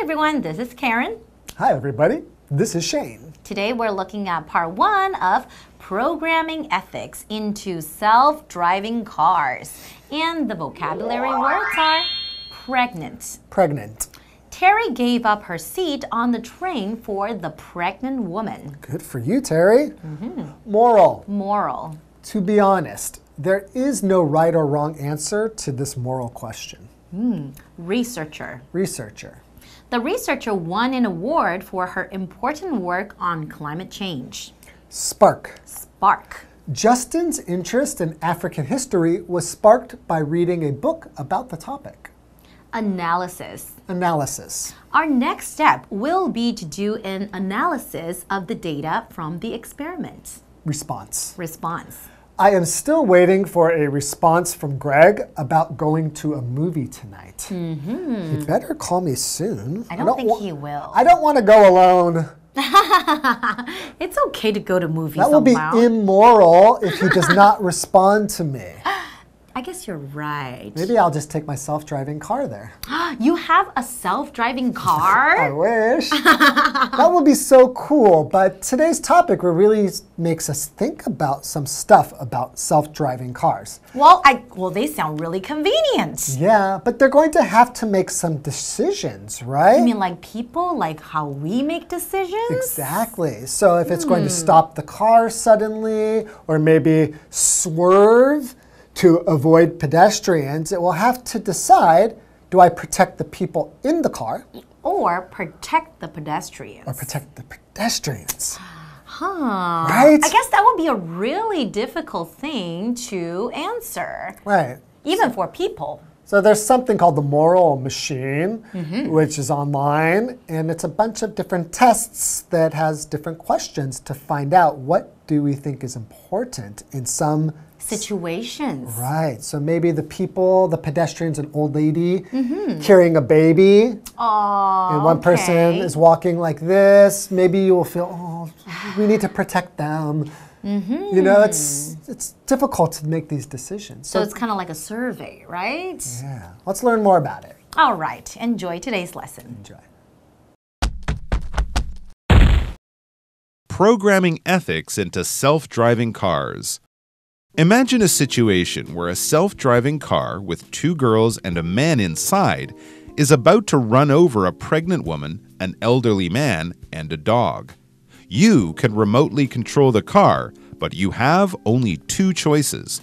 everyone, this is Karen. Hi everybody, this is Shane. Today we're looking at part 1 of programming ethics into self-driving cars. And the vocabulary words are pregnant. Pregnant. Terry gave up her seat on the train for the pregnant woman. Good for you, Terry. Moral. Moral. To be honest, there is no right or wrong answer to this moral question. Researcher. Researcher. The researcher won an award for her important work on climate change. Spark. Spark. Justin's interest in African history was sparked by reading a book about the topic. Analysis. Analysis. Our next step will be to do an analysis of the data from the experiment. Response. Response. I am still waiting for a response from Greg about going to a movie tonight. He better call me soon. I don't think he will. I don't want to go alone. It's okay to go to movies That will be immoral if he does not respond to me. I guess you're right. Maybe I'll just take my self-driving car there. You have a self-driving car? I wish. That would be so cool. But today's topic really makes us think about some stuff about self-driving cars. Well, they sound really convenient. Yeah, but they're going to have to make some decisions, right? You mean like people, like how we make decisions? Exactly. So if it's going to stop the car suddenly, or maybe swerve to avoid pedestrians, it will have to decide, do I protect the people in the car? Or protect the pedestrians. Or protect the pedestrians. Right? I guess that would be a really difficult thing to answer. Right. Even for people. So there's something called the moral machine, which is online, and it's a bunch of different tests that has different questions to find out what do we think is important in some situations. Right. So maybe the people, the pedestrians, an old lady carrying a baby. Oh, and one person is walking like this. Maybe you will feel, oh, we need to protect them. You know, it's difficult to make these decisions. So it's kind of like a survey, right? Yeah. Let's learn more about it. All right. Enjoy today's lesson. Enjoy. Programming ethics into self-driving cars. Imagine a situation where a self-driving car with 2 girls and a man inside is about to run over a pregnant woman, an elderly man, and a dog. You can remotely control the car, but you have only 2 choices.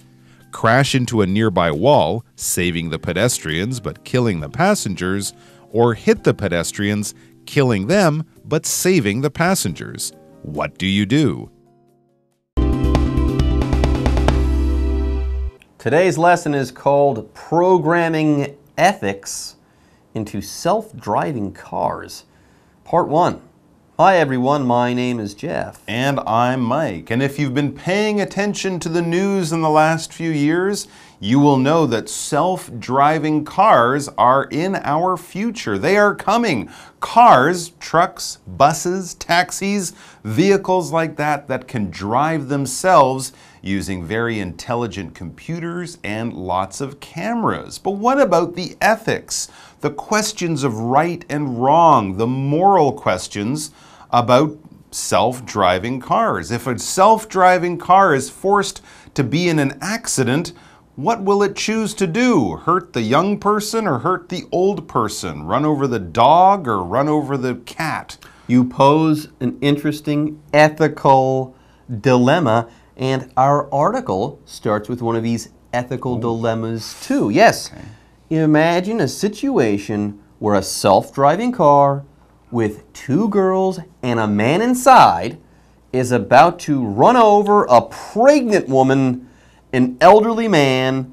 Crash into a nearby wall, saving the pedestrians but killing the passengers, or hit the pedestrians, killing them but saving the passengers. What do you do? Today's lesson is called Programming Ethics into Self-Driving Cars. Part 1. Hi everyone, my name is Jeff. And I'm Mike. And if you've been paying attention to the news in the last few years, you will know that self-driving cars are in our future. They are coming. Cars, trucks, buses, taxis, vehicles like that can drive themselves using very intelligent computers and lots of cameras. But what about the ethics? The questions of right and wrong, the moral questions about self-driving cars. If a self-driving car is forced to be in an accident, what will it choose to do? Hurt the young person or hurt the old person? Run over the dog or run over the cat? You pose an interesting ethical dilemma, and our article starts with one of these ethical dilemmas too. Yes. Okay. Imagine a situation where a self-driving car with 2 girls and a man inside is about to run over a pregnant woman, an elderly man,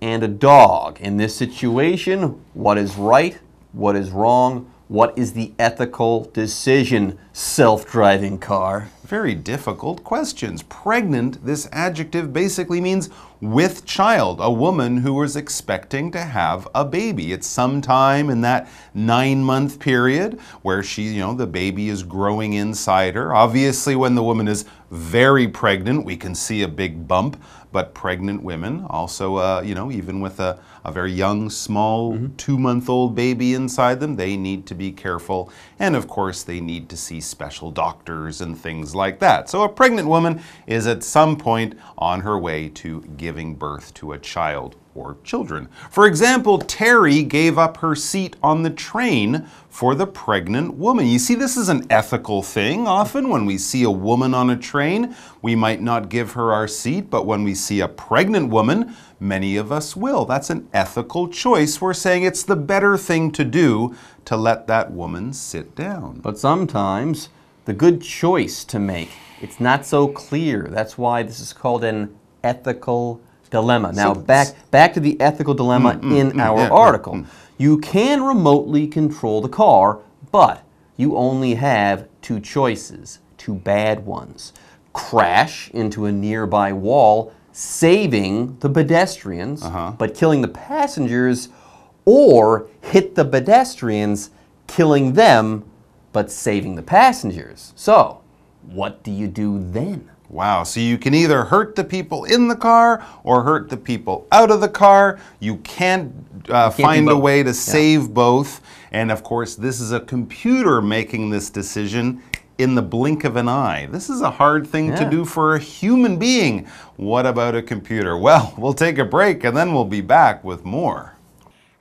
and a dog. In this situation, what is right? What is wrong? What is the ethical decision, self-driving car? Very difficult questions. Pregnant, this adjective basically means with child, a woman who is expecting to have a baby. It's sometime in that 9-month period where the baby is growing inside her. Obviously, when the woman is very pregnant, we can see a big bump. but pregnant women also, you know, even with a very young, small 2-month-old baby inside them, they need to be careful. And of course, they need to see special doctors and things like that. So a pregnant woman is at some point on her way to giving birth to a child or children. For example, Terry gave up her seat on the train for the pregnant woman. You see, this is an ethical thing. Often when we see a woman on a train, we might not give her our seat, but when we see a pregnant woman, many of us will. That's an ethical choice. We're saying it's the better thing to do to let that woman sit down. But sometimes the good choice to make, it's not so clear. That's why this is called an ethical dilemma. Now, back to the ethical dilemma in our article. You can remotely control the car, but you only have two choices, two bad ones. Crash into a nearby wall, saving the pedestrians, but killing the passengers, or hit the pedestrians, killing them, but saving the passengers. So, what do you do then? Wow, so you can either hurt the people in the car or hurt the people out of the car. You can't find a way to save both. And of course, this is a computer making this decision in the blink of an eye. This is a hard thing to do for a human being. What about a computer? Well, we'll take a break and then we'll be back with more.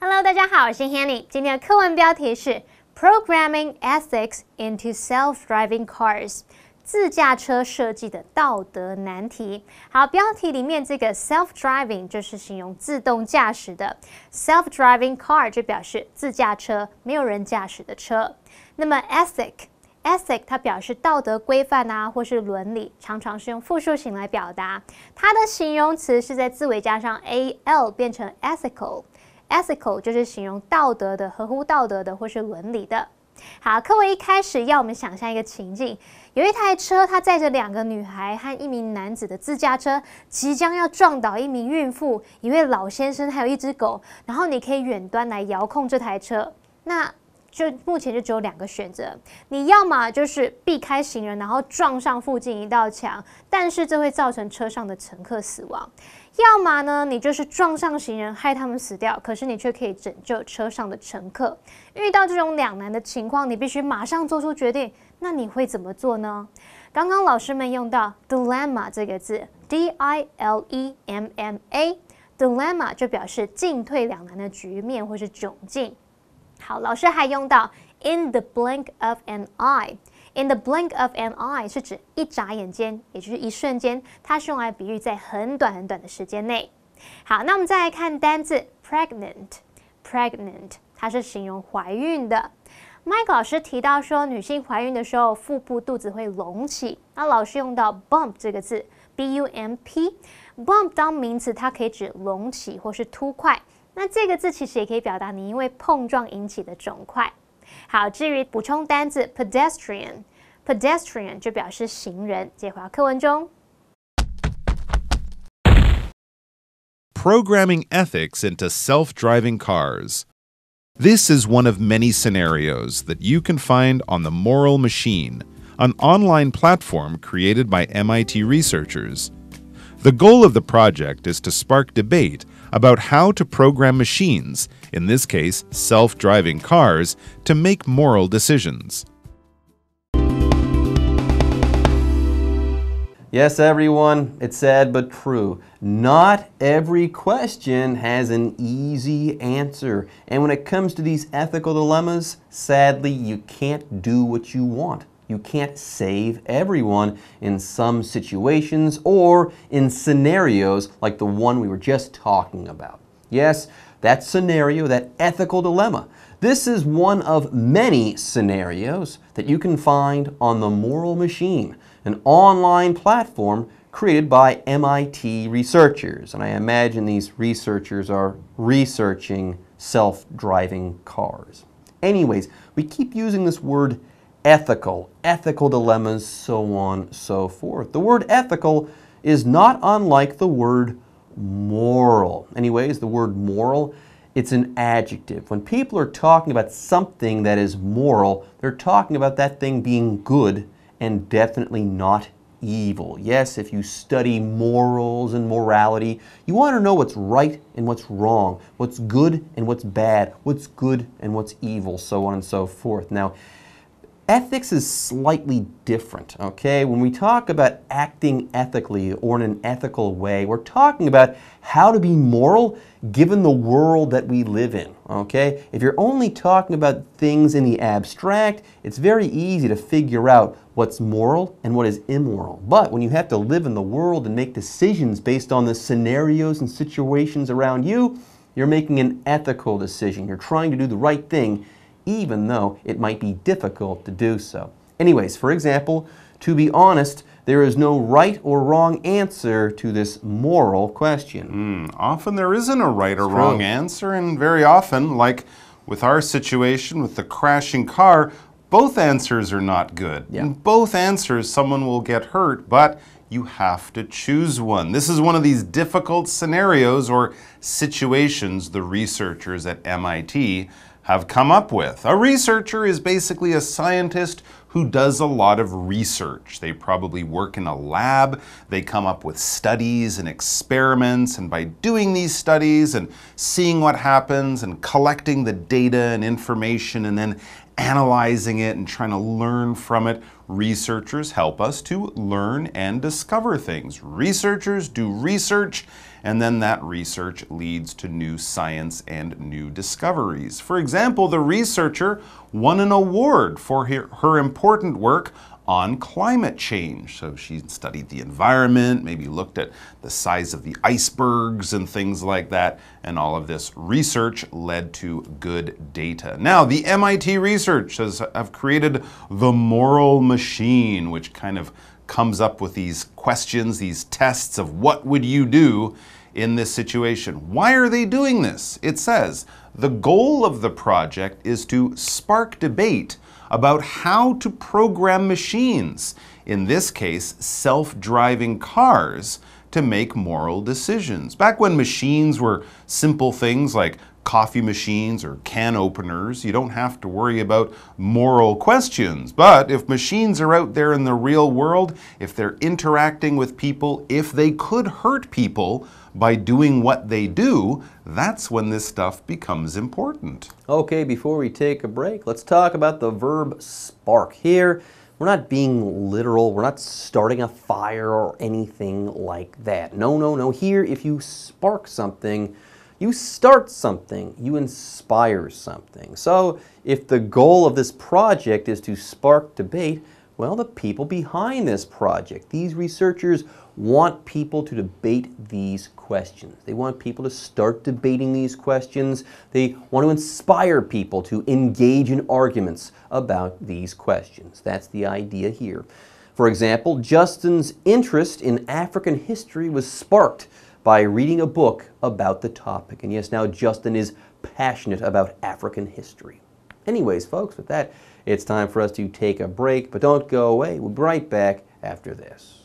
Hello， 大家好，我是 Hanny。今天的课文标题是 Programming Ethics into Self-Driving Cars。自驾车设计的道德难题。好，标题里面这个 self-driving 就是形容自动驾驶的 ，self-driving car 就表示自驾车，没有人驾驶的车。那么 ethic 它表示道德规范啊，或是伦理，常常是用复数形来表达。它的形容词是在字尾加上 al 变成 ethical 就是形容道德的、合乎道德的或是伦理的。好，课文一开始要我们想象一个情境，有一台车，它载着2个女孩和1名男子的自驾车，即将要撞倒1名孕妇、1位老先生，还有1只狗。然后你可以远端来遥控这台车，那目前就只有2个选择，你要么就是避开行人，然后撞上附近一道墙，但是这会造成车上的乘客死亡。要么呢，你就是撞上行人，害他们死掉，可是你却可以拯救车上的乘客。遇到这种两难的情况，你必须马上做出决定。那你会怎么做呢？刚刚老师们用到 dilemma 这个字 ，dilemma，dilemma 就表示进退两难的局面或是窘境。好，老师还用到 in the blink of an eye。In the blink of an eye 是指一眨眼间，也就是一瞬间，它是用来比喻在很短很短的时间内。好，那我们再来看单字 pregnant， 它是形容怀孕的。Mike 老师提到说，女性怀孕的时候，腹部肚子会隆起。那老师用到 bump 这个字 ，bump 当名词，它可以指隆起或是凸块。那这个字其实也可以表达你因为碰撞引起的肿块。好，至于补充单字 pedestrian 就表示行人。接回到课文中。Programming ethics into self-driving cars. This is one of many scenarios that you can find on the Moral Machine, an online platform created by MIT researchers. The goal of the project is to spark debate about how to program machines, in this case self-driving cars, to make moral decisions. Yes, everyone, it's sad but true. Not every question has an easy answer. And when it comes to these ethical dilemmas, sadly, you can't do what you want. You can't save everyone in some situations or in scenarios like the one we were just talking about. Yes, that scenario, that ethical dilemma. This is one of many scenarios that you can find on the Moral Machine, an online platform created by MIT researchers. And I imagine these researchers are researching self-driving cars. Anyways, we keep using this word ethical dilemmas, so on, so forth. The word ethical is not unlike the word moral. Anyways, the word moral, it's an adjective. When people are talking about something that is moral, they're talking about that thing being good and definitely not evil. Yes, if you study morals and morality, you want to know what's right and what's wrong, what's good and what's bad, what's good and what's evil, so on and so forth. Now, ethics is slightly different, okay? When we talk about acting ethically or in an ethical way, we're talking about how to be moral given the world that we live in, okay? If you're only talking about things in the abstract, it's very easy to figure out what's moral and what is immoral. But when you have to live in the world and make decisions based on the scenarios and situations around you, you're making an ethical decision. You're trying to do the right thing, even though it might be difficult to do so. Anyways, for example, to be honest, there is no right or wrong answer to this moral question. Often there isn't a right or wrong answer, and very often, like with our situation with the crashing car, both answers are not good. In both answers, someone will get hurt, but you have to choose one. This is one of these difficult scenarios or situations the researchers at MIT have come up with. A researcher is basically a scientist who does a lot of research. They probably work in a lab, they come up with studies and experiments, and by doing these studies and seeing what happens and collecting the data and information and then analyzing it and trying to learn from it, researchers help us to learn and discover things. Researchers do research, and then that research leads to new science and new discoveries. For example, the researcher won an award for her important work on climate change. So she studied the environment, maybe looked at the size of the icebergs and things like that, and all of this research led to good data. Now, the MIT researchers have created the moral machine, which kind of comes up with these questions, these tests of what would you do in this situation. Why are they doing this? It says, the goal of the project is to spark debate about how to program machines, in this case, self-driving cars, to make moral decisions. Back when machines were simple things like coffee machines or can openers, you don't have to worry about moral questions. But if machines are out there in the real world, if they're interacting with people, if they could hurt people by doing what they do, that's when this stuff becomes important. Okay, before we take a break, let's talk about the verb spark. Here, we're not being literal, we're not starting a fire or anything like that. No. Here, if you spark something, you start something, you inspire something. So, if the goal of this project is to spark debate, well, the people behind this project, these researchers, want people to debate these questions. They want people to start debating these questions. They want to inspire people to engage in arguments about these questions. That's the idea here. For example, Justin's interest in African history was sparked by reading a book about the topic. And yes, now Justin is passionate about African history. Anyways, folks, with that, it's time for us to take a break, but don't go away. We'll be right back after this.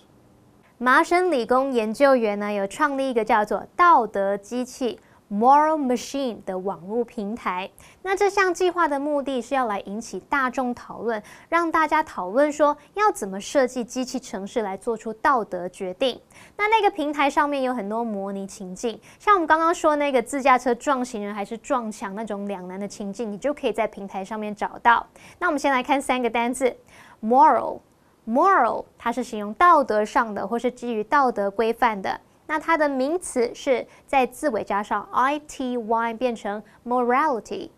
麻省理工研究员呢有创立一个叫做道德机器 Moral Machine 的网络平台。那这项计划的目的是要来引起大众讨论，让大家讨论说要怎么设计机器程式来做出道德决定。那个平台上面有很多模拟情境，像我们刚刚说那个自驾车撞行人还是撞墙那种两难的情境，你就可以在平台上面找到。那我们先来看3个单字 Moral， 它是形容道德上的或是基于道德规范的。那它的名词是在字尾加上 ity 变成 morality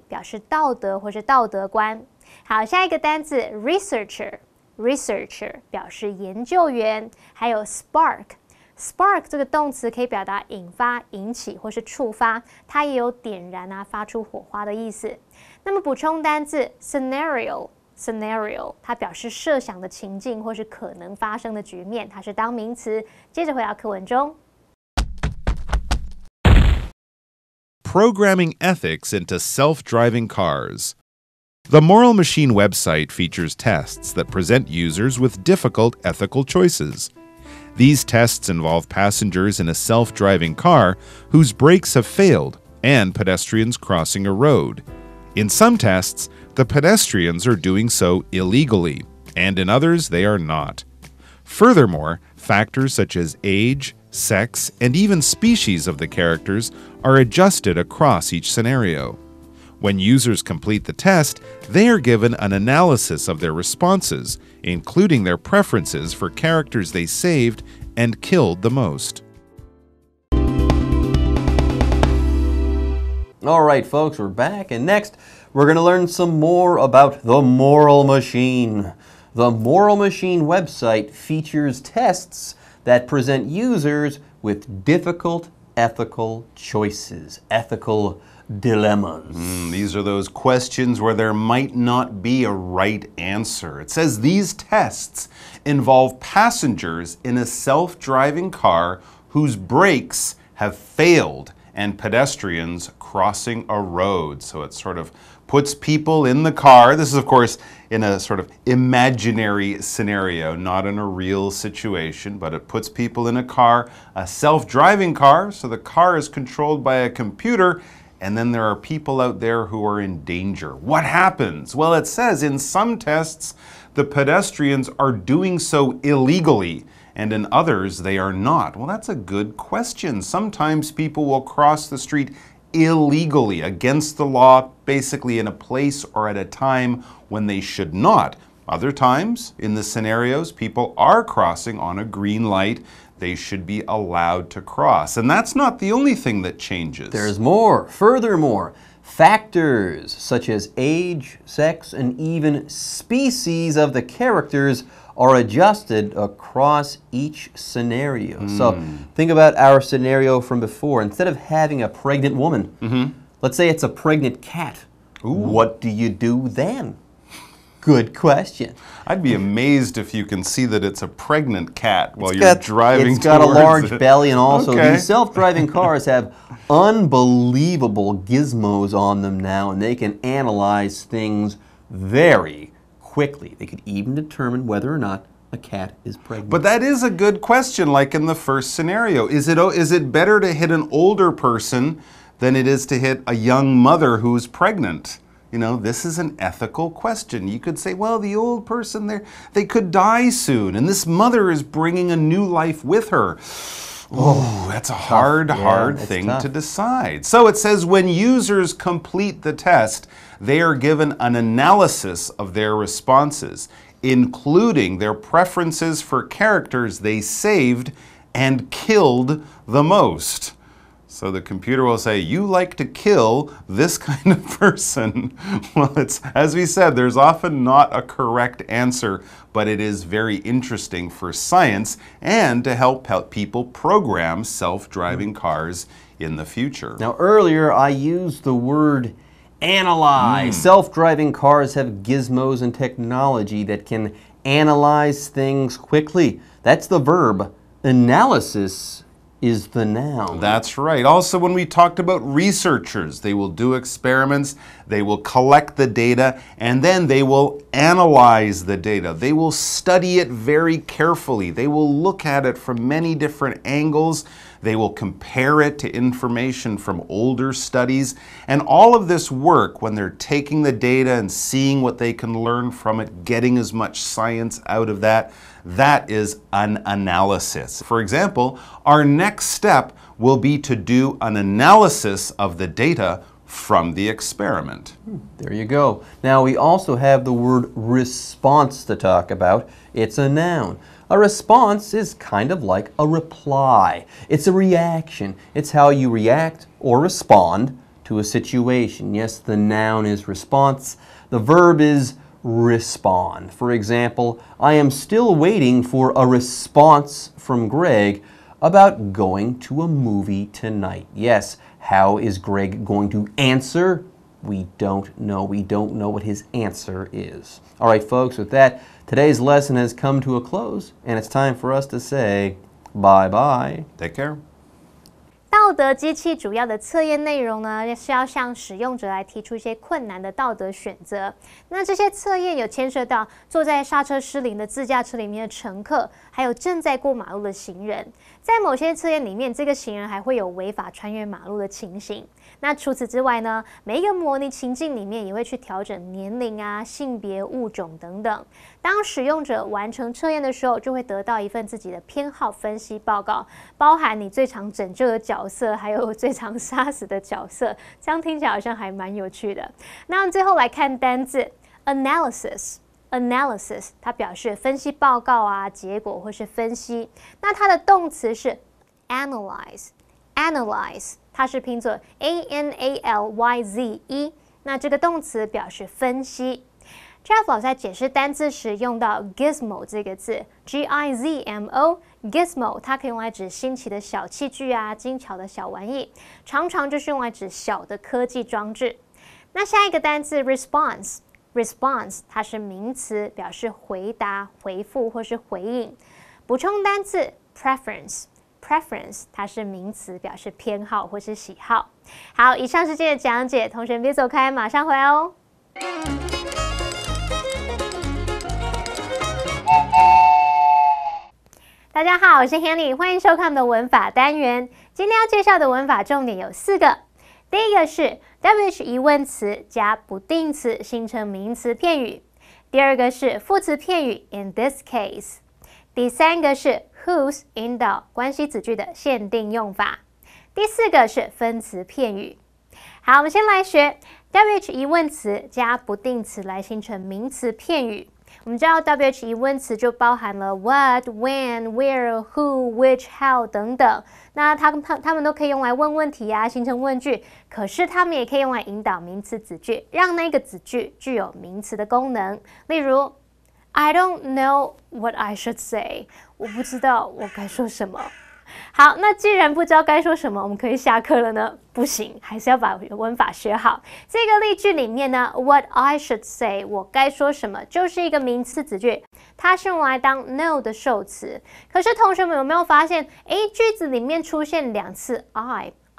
表示道德或是道德观。好，下一个单字 researcher 表示研究员，还有 spark 这个动词可以表达引发、引起或是触发，它也有点燃啊、发出火花的意思。那么补充单字 scenario 它表示设想的情境或是可能发生的局面，它是当名词。接着回到课文中。Programming ethics into self-driving cars. The Moral Machine website features tests that present users with difficult ethical choices. These tests involve passengers in a self-driving car whose brakes have failed and pedestrians crossing a road. In some tests, the pedestrians are doing so illegally, and in others they are not. Furthermore, factors such as age, sex, and even species of the characters are adjusted across each scenario. When users complete the test, they are given an analysis of their responses, including their preferences for characters they saved and killed the most. All right, folks, we're back, and next we're going to learn some more about the Moral Machine. The Moral Machine website features tests that present users with difficult ethical choices, ethical dilemmas. These are those questions where there might not be a right answer. It says these tests involve passengers in a self-driving car whose brakes have failed and pedestrians crossing a road. So it sort of puts people in the car. This is, of course, in a sort of imaginary scenario, not in a real situation, but it puts people in a car, a self-driving car, so the car is controlled by a computer, and then there are people out there who are in danger. What happens? Well, it says in some tests, the pedestrians are doing so illegally, and in others, they are not. Well, that's a good question. Sometimes people will cross the street illegally, against the law, basically in a place or at a time when they should not. Other times, in the scenarios, people are crossing on a green light. They should be allowed to cross. And that's not the only thing that changes. There's more. Furthermore, factors such as age, sex, and even species of the characters are adjusted across each scenario. So think about our scenario from before. Instead of having a pregnant woman, let's say it's a pregnant cat. What do you do then? Good question. I'd be amazed if you can see that it's a pregnant cat while you're driving. It's got a large belly, and also Okay. these self-driving cars have unbelievable gizmos on them now, and they can analyze things very quickly. They could even determine whether or not a cat is pregnant. But that is a good question, like in the first scenario. Is it better to hit an older person than it is to hit a young mother who's pregnant? You know, this is an ethical question. You could say, well, the old person they could die soon, and this mother is bringing a new life with her. Oh, that's a hard thing to decide. So it says when users complete the test, they are given an analysis of their responses, including their preferences for characters they saved and killed the most. So the computer will say, you like to kill this kind of person. Well, it's, as we said, there's often not a correct answer, but it is very interesting for science and to help people program self-driving cars in the future. Now, earlier I used the word analyze. Self-driving cars have gizmos and technology that can analyze things quickly. That's the verb. Analysis is the noun. That's right. Also, when we talked about researchers, they will do experiments, they will collect the data, and then they will analyze the data. They will study it very carefully. They will look at it from many different angles. They will compare it to information from older studies. And all of this work, when they're taking the data and seeing what they can learn from it, getting as much science out of that, that is an analysis. For example, our next step will be to do an analysis of the data from the experiment. There you go. Now we also have the word response to talk about. It's a noun. A response is kind of like a reply. It's a reaction. It's how you react or respond to a situation. Yes, the noun is response. The verb is respond. For example, I am still waiting for a response from Greg about going to a movie tonight. Yes, how is Greg going to answer? We don't know. We don't know what his answer is. All right, folks, with that, today's lesson has come to a close, and it's time for us to say bye-bye. Take care. 道德机器主要的测验内容呢，是要向使用者来提出一些困难的道德选择。那这些测验有牵涉到坐在刹车失灵的自驾车里面的乘客，还有正在过马路的行人。在某些测验里面，这个行人还会有违法穿越马路的情形。那除此之外呢，每一个模拟情境里面也会去调整年龄啊、性别、物种等等。当使用者完成测验的时候，就会得到一份自己的偏好分析报告，包含你最常拯救的角色，还有最常杀死的角色。这样听起来好像还蛮有趣的。那最后来看单字 analysis。Analysis 它表示分析报告啊、结果或是分析。那它的动词是 analyze。它是拼作 analyze。那这个动词表示分析。Jeff 老师在解释单字时用到 gizmo 这个字 ，gizmo，gizmo 它可以用来指新奇的小器具啊、精巧的小玩意，常常就是用来指小的科技装置。那下一个单字 response 它是名词，表示回答、回复或是回应。补充单字 preference 它是名词，表示偏好或是喜好。好，以上是今天的讲解，同学别走开，马上回来哦。大家好，我是 Hanny， 欢迎收看我们的文法单元。今天要介绍的文法重点有4个。第一个是 WH 疑问词加不定词形成名词片语。第二个是副词片语 in this case。第三个是 whose 引导关系子句的限定用法。第4个是分词片语。好，我们先来学 WH 疑问词加不定词来形成名词片语。我们知道 WH 疑问词就包含了 what, when, where, who, which, how 等等。那他们都可以用来问问题啊，形成问句。可是他们也可以用来引导名词子句，让那个子句具有名词的功能。例如 I don't know what I should say。我不知道我该说什么。好，那既然不知道该说什么，我们可以下课了呢？不行，还是要把文法学好。这个例句里面呢 ，what I should say， 我该说什么，就是一个名词子句，它是用来当 know 的受词。可是同学们有没有发现，句子里面出现2次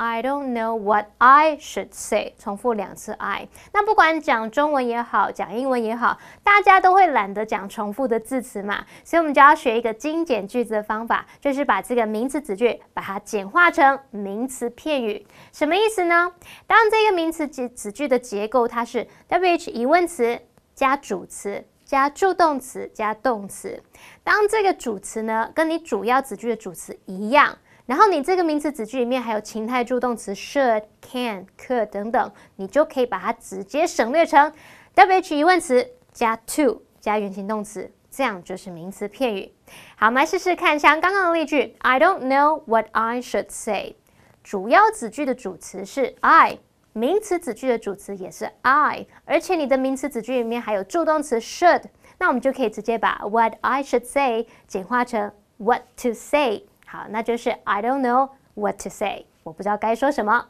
I don't know what I should say， 重复2次 I。那不管讲中文也好，讲英文也好，大家都会懒得讲重复的字词嘛，所以我们就要学一个精简句子的方法，就是把这个名词子句把它简化成名词片语。什么意思呢？当这个名词子句的结构它是 WH 疑问词加主词加助动词加动词，当这个主词呢跟你主要子句的主词一样。然后你这个名词子句里面还有情态助动词 should, can, could 等等，你就可以把它直接省略成 WH 疑问词加 to 加原形动词，这样就是名词片语。好，我们来试试看，像刚刚的例句 I don't know what I should say。主要子句的主词是 I， 名词子句的主词也是 I， 而且你的名词子句里面还有助动词 should， 那我们就可以直接把 what I should say 简化成 what to say。好，那就是 I don't know what to say， 我不知道该说什么。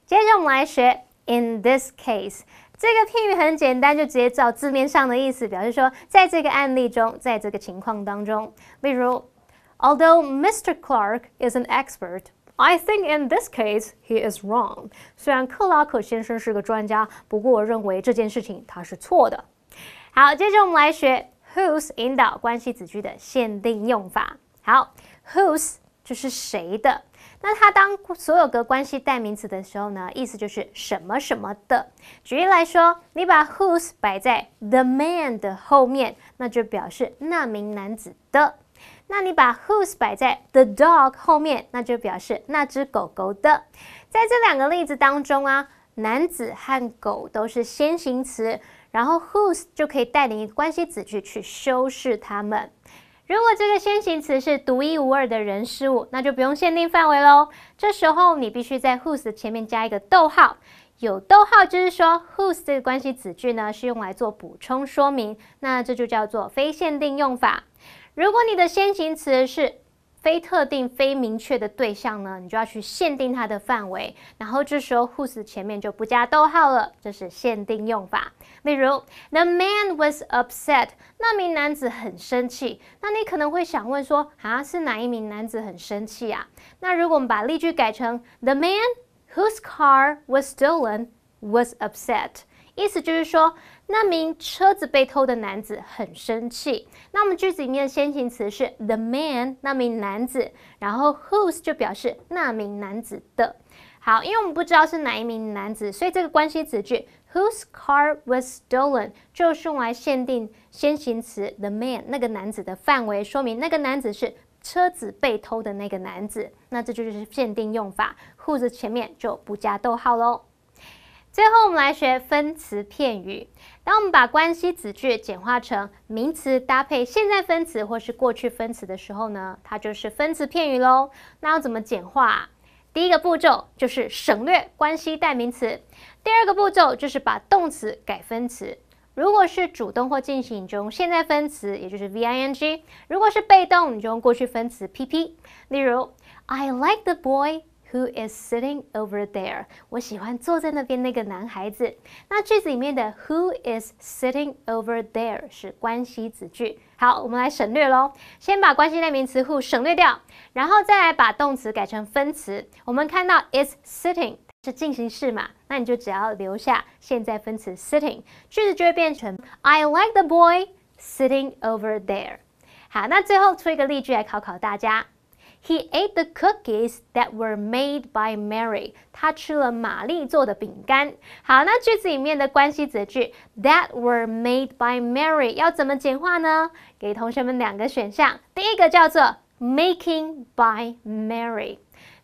接着我们来学 in this case， 这个片语很简单，就直接照字面上的意思，表示说在这个案例中，在这个情况当中。例如 Although Mr. Clark is an expert, I think in this case he is wrong。 虽然克拉克先生是个专家，不过我认为这件事情他是错的。好，接着我们来学 whose 引导关系子句的限定用法。好，whose 就是谁的，那它当所有个关系代名词的时候呢，意思就是什么什么的。举例来说，你把 whose 摆在 the man 的后面，那就表示那名男子的。那你把 whose 摆在 the dog 后面，那就表示那只狗狗的。在这2个例子当中啊，男子和狗都是先行词，然后 whose 就可以带领一个关系子句去修饰它们。如果这个先行词是独一无二的人事物，那就不用限定范围咯。这时候你必须在 whose 的前面加一个逗号，有逗号就是说 whose 这个关系子句呢是用来做补充说明，那这就叫做非限定用法。如果你的先行词是非特定、非明确的对象呢，你就要去限定它的范围，然后这时候 whose 前面就不加逗号了，这是限定用法。例如 The man was upset， 那名男子很生气。那你可能会想问说，是哪一名男子很生气啊？那如果我们把例句改成 The man whose car was stolen was upset，意思就是说，那名车子被偷的男子很生气。那我们句子里面的先行词是 the man， 那名男子，然后 whose 就表示那名男子的。好，因为我们不知道是哪一名男子，所以这个关系子句 whose car was stolen 就是用来限定先行词 the man 那个男子的范围，说明那个男子是车子被偷的那个男子。那这就是限定用法 whose 前面就不加逗号咯。最后我们来学分词片语。当我们把关系子句简化成名词搭配现在分词或是过去分词的时候呢，它就是分词片语咯。那要怎么简化啊？第一个步骤就是省略关系代名词，第二个步骤就是把动词改分词。如果是主动或进行，你就用现在分词，也就是 VING； 如果是被动，你就用过去分词 PP。例如 I like the boy who is sitting over there， 我喜欢坐在那边那个男孩子。那句子里面的 who is sitting over there 是关系子句。好，我们来省略咯。先把关系代名词 who 省略掉，然后再来把动词改成分词。我们看到 is sitting 是进行式嘛，那你就只要留下现在分词 sitting， 句子就会变成 I like the boy sitting over there。好，那最后出一个例句来考考大家。He ate the cookies that were made by Mary。 他吃了玛丽做的饼干。好，那句子里面的关系子句 that were made by Mary 要怎么简化呢？给同学们两个选项，第一个叫做 making by Mary，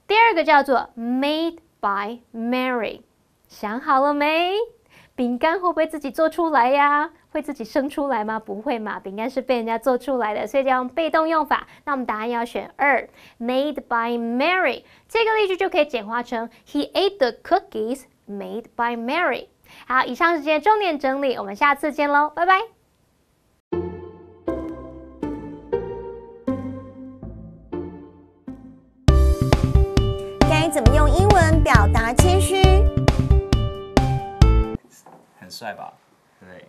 第二个叫做 made by Mary。 想好了没？饼干会不会自己做出来呀？会自己生出来吗？不会嘛，饼干是被人家做出来的，所以就要用被动用法。那我们答案要选2 ，made by Mary。这个例句就可以简化成 He ate the cookies made by Mary。好，以上是今天重点整理，我们下次见喽，拜拜。该怎么用英文表达谦虚？很帅吧？对，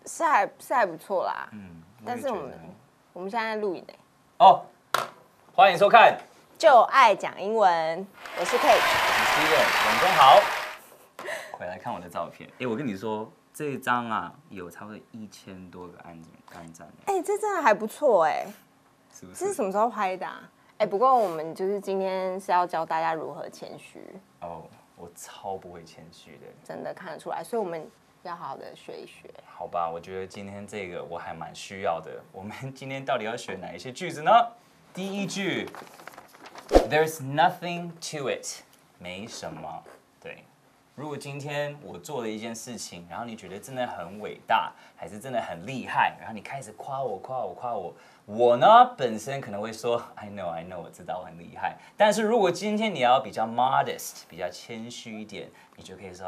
是还不错啦。但是我我们现在在录影呢。哦，欢迎收看，就爱讲英文，我是 Kate， 我是 Steven， 晚上好。回来看我的照片，我跟你说，这一张啊，有差不多1000多个按赞。这真的还不错是不是？这是什么时候拍的啊？不过我们就是今天是要教大家如何谦虚。哦，我超不会谦虚的，真的看得出来，所以我们要好好的学一学。好吧，我觉得今天这个我还蛮需要的。我们今天到底要学哪一些句子呢？第一句 ，There's nothing to it， 没什么。对，如果今天我做了一件事情，然后你觉得真的很伟大，还是真的很厉害，然后你开始夸我，我呢本身可能会说 I know， 我知道我很厉害。但是如果今天你要比较 modest， 比较谦虚一点，你就可以说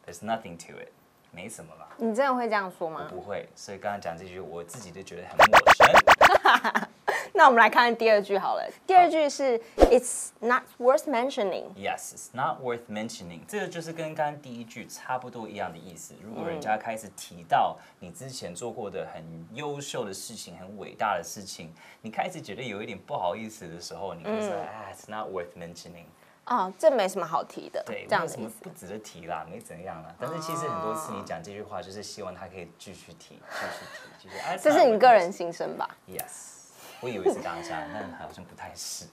There's nothing to it， 没什么啦。你真的会这样说吗？我不会，所以刚刚讲这句，我自己都觉得很陌生。那我们来看第二句好了。第二句是 It's not worth mentioning。 Yes, it's not worth mentioning。这个就是跟刚刚第一句差不多一样的意思。如果人家开始提到你之前做过的很优秀的事情、很伟大的事情，你开始觉得有一点不好意思的时候，你会说It's not worth mentioning。这没什么好提的。对，这样的没什么不值得提啦，没怎样啦。但是其实很多次你讲这句话，就是希望他可以继续提。这是你个人心声吧 ？Yes。我以为是大家，但好像不太是。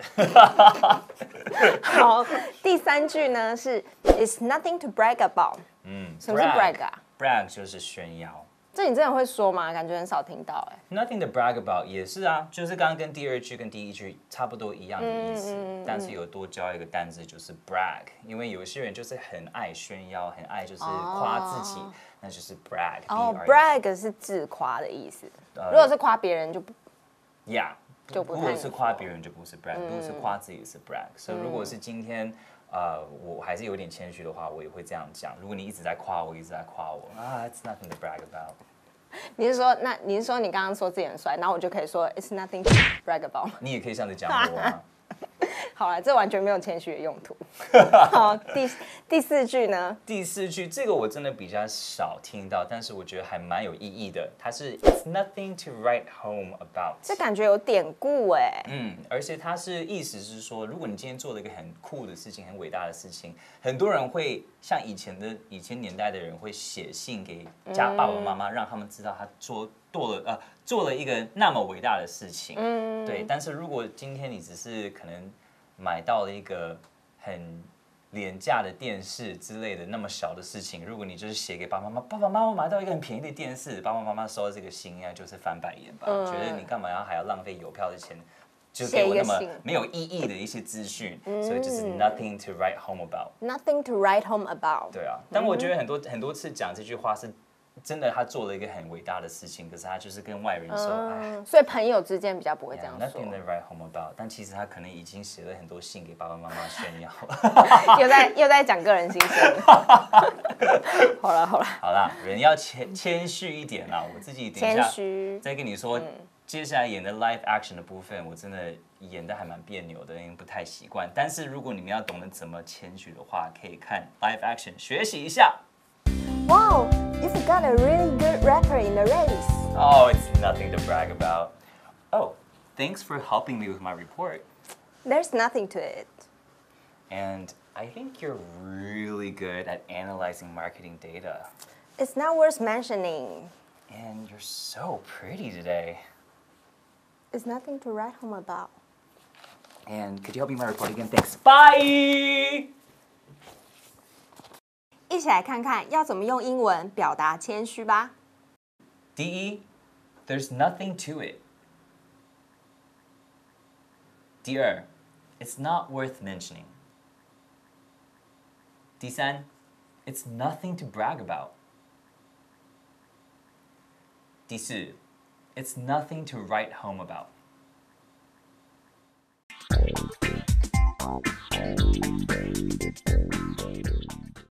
好，第三句呢是 It's nothing to brag about。什么是 brag 啊 ？brag 就是炫耀。这你真的会说吗？感觉很少听到Nothing to brag about 也是啊，就是刚刚跟第二句跟第一句差不多一样的意思，但是有多教一个单字就是 brag， 因为有些人就是很爱炫耀，很爱就是夸自己，那就是 brag。brag 是自夸的意思。如果是夸别人就不。Yeah， 如果是夸别人就不是 brag， 如果是夸自己是 brag。所以如果是今天我还是有点谦虚的话，我也会这样讲。如果你一直在夸我，It's nothing to brag about。你是说你刚刚说自己很帅，然后我就可以说 It's nothing to brag about。你也可以这样子讲我啊。好了，这完全没有谦虚的用途。好，第四句呢？第四句这个我真的比较少听到，但是我觉得还蛮有意义的。它是 It's nothing to write home about。这感觉有典故哎。而且它是意思是说，如果你今天做了一个很酷的事情、很伟大的事情，很多人会像以前年代的人会写信给爸爸妈妈，让他们知道他做了一个那么伟大的事情。对。但是如果今天你只是可能买到了一个很廉价的电视之类的那么小的事情，如果你就是写给爸爸妈妈，爸爸妈妈买到一个很便宜的电视，爸爸妈妈收到这个信应该就是翻白眼吧，觉得你干嘛还要浪费邮票的钱，就给我那么没有意义的一些资讯，所以就是 nothing to write home about。nothing to write home about。对啊，但我觉得很多次讲这句话是。真的，他做了一个很伟大的事情，可是他就是跟外人说，所以朋友之间比较不会这样说。Nothing to write home about， 但其实他可能已经写了很多信给爸爸妈妈炫耀了。又在讲个人心声。好了，人要谦虚一点啦。我自己等一下再跟你说，接下来演的 live action 的部分，我真的演的还蛮别扭的，因为不太习惯。但是如果你们要懂得怎么谦虚的话，可以看 live action 学习一下。Wow, you've got a really good rapper in the race. Oh, it's nothing to brag about. Oh, thanks for helping me with my report. There's nothing to it. And I think you're really good at analyzing marketing data. It's not worth mentioning. And you're so pretty today. It's nothing to write home about. And could you help me with my report again? Thanks. Bye! 一起来看看要怎么用英文表达谦虚吧。第一 ，There's nothing to it。第二 ，It's not worth mentioning。第三 ，It's nothing to brag about。第四 ，It's nothing to write home about。